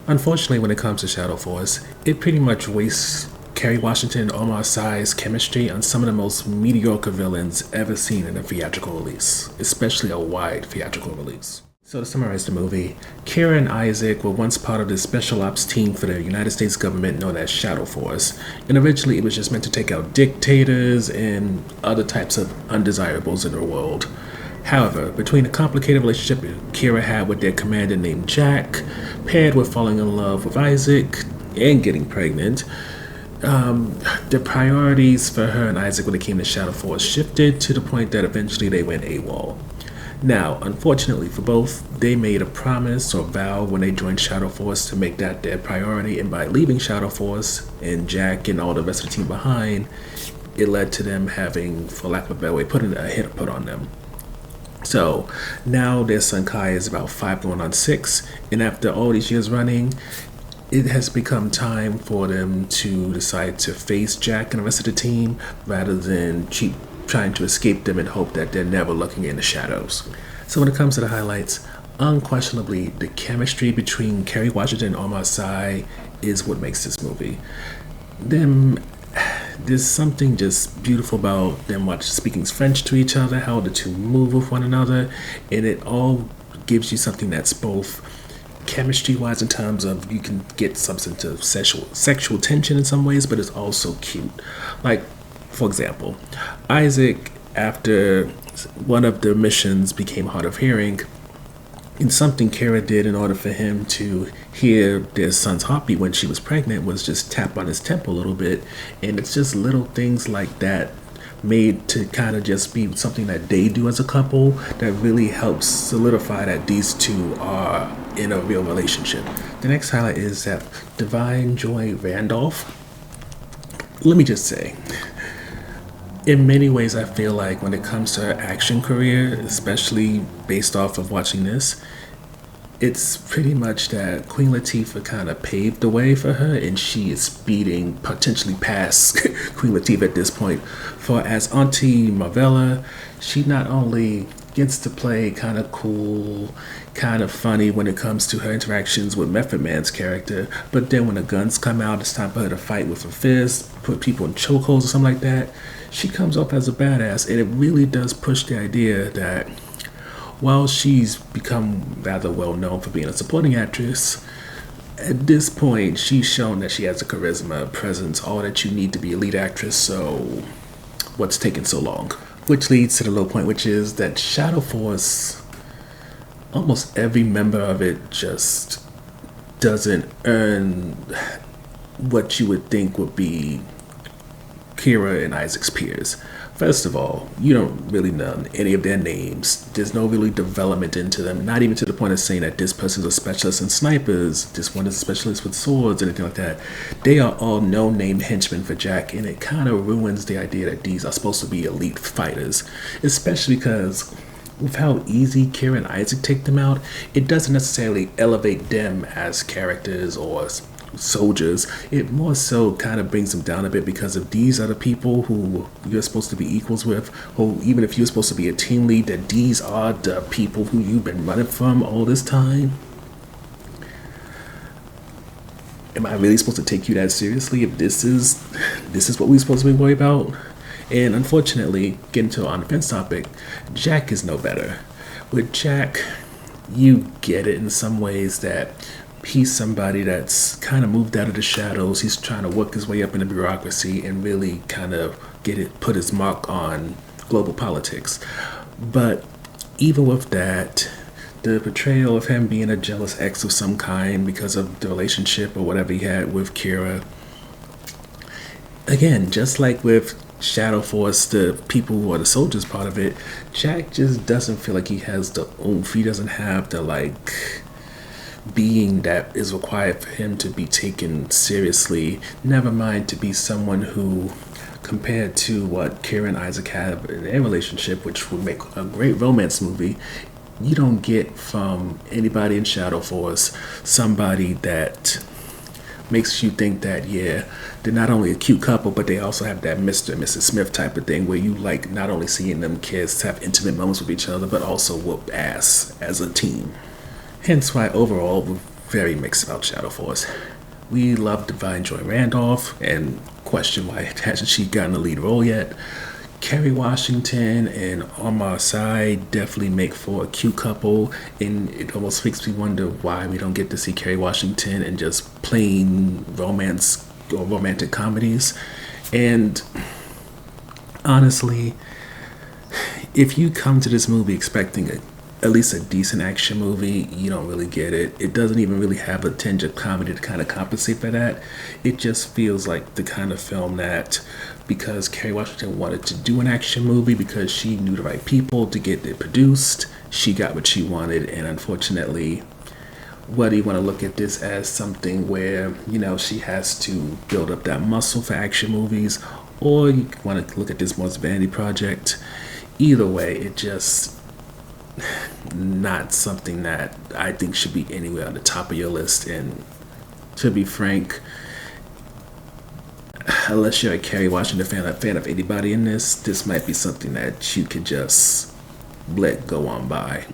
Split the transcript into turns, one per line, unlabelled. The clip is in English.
Unfortunately, when it comes to Shadow Force, it pretty much wastes Kerry Washington and Omar Sy's chemistry on some of the most mediocre villains ever seen in a theatrical release, especially a wide theatrical release. So to summarize the movie, Kira and Isaac were once part of the special ops team for the United States government known as Shadow Force, and originally it was just meant to take out dictators and other types of undesirables in the world. However, between the complicated relationship Kira had with their commander named Jack, paired with falling in love with Isaac and getting pregnant, the priorities for her and Isaac when it came to Shadow Force shifted to the point that eventually they went AWOL. Now, unfortunately for both, they made a promise or vow when they joined Shadow Force to make that their priority, and by leaving Shadow Force and Jack and all the rest of the team behind, it led to them having, for lack of a better way, putting a hit put on them. So now their son Kai is about 5 going on 6, and after all these years running, it has become time for them to decide to face Jack and the rest of the team rather than keep trying to escape them and hope that they're never looking in the shadows. So when it comes to the highlights, unquestionably the chemistry between Kerry Washington and Omar Sy is what makes this movie. There's something just beautiful about them speaking French to each other, how the two move with one another, and it all gives you something that's both chemistry-wise in terms of you can get substantive sexual tension in some ways, but it's also cute. Like, for example, Isaac, after one of the missions became hard of hearing, and something Kara did in order for him to hear their son's heartbeat when she was pregnant was just tap on his temple a little bit. And it's just little things like that made to kind of just be something that they do as a couple that really helps solidify that these two are in a real relationship. The next highlight is that Divine Joy Randolph. Let me just say, in many ways, I feel like when it comes to her action career, especially based off of watching this, it's pretty much that Queen Latifah kind of paved the way for her, and she is speeding potentially past Queen Latifah at this point. For as Auntie Marvella, she not only gets to play kind of cool, kind of funny when it comes to her interactions with Method Man's character, but then when the guns come out, it's time for her to fight with her fist, put people in chokeholds or something like that. She comes off as a badass, and it really does push the idea that while she's become rather well known for being a supporting actress, at this point she's shown that she has a charisma, presence, all that you need to be a lead actress. So what's taking so long? Which leads to the low point, which is that Shadow Force, almost every member of it just doesn't earn what you would think would be Kira and Isaac's peers. First of all, you don't really know any of their names. There's no really development into them, not even to the point of saying that this person's a specialist in snipers, this one is a specialist with swords, anything like that. They are all no-name henchmen for Jack, and it kind of ruins the idea that these are supposed to be elite fighters, especially because with how easy Kira and Isaac take them out, it doesn't necessarily elevate them as characters or soldiers. It more so kind of brings them down a bit, because if these are the people who you're supposed to be equals with, or even if you're supposed to be a team lead, that these are the people who you've been running from all this time. Am I really supposed to take you that seriously if this is what we're supposed to be worried about? And unfortunately, getting to on the fence topic, Jack is no better. With Jack, you get it in some ways that he's somebody that's kind of moved out of the shadows. He's trying to work his way up in the bureaucracy and really kind of put his mark on global politics. But even with that, the portrayal of him being a jealous ex of some kind because of the relationship or whatever he had with Kira, again, just like with Shadow Force, the people who are the soldiers part of it, Jack just doesn't feel like he has the oomph. He doesn't have the being that is required for him to be taken seriously, never mind to be someone who, compared to what Kira and Isaac have in their relationship, which would make a great romance movie, you don't get from anybody in Shadow Force somebody that makes you think that, yeah, they're not only a cute couple, but they also have that Mr. and Mrs. Smith type of thing where you like not only seeing them kids have intimate moments with each other, but also whoop ass as a team. Hence why overall, with very mixed about Shadow Force. We love Divine Joy Randolph and question why hasn't she gotten the lead role yet. Kerry Washington and Omar definitely make for a cute couple, and it almost makes me wonder why we don't get to see Kerry Washington in just plain romance or romantic comedies. And honestly, if you come to this movie expecting at least a decent action movie, you don't really get it. It doesn't even really have a tinge of comedy to kind of compensate for that. It just feels like the kind of film that, because Kerry Washington wanted to do an action movie because she knew the right people to get it produced, she got what she wanted. And unfortunately, whether you want to look at this as something where, she has to build up that muscle for action movies, or you want to look at this more as a vanity project, either way, it just not something that I think should be anywhere on the top of your list. And to be frank, unless you're a Kerry Washington fan of anybody in this might be something that you could just let go on by.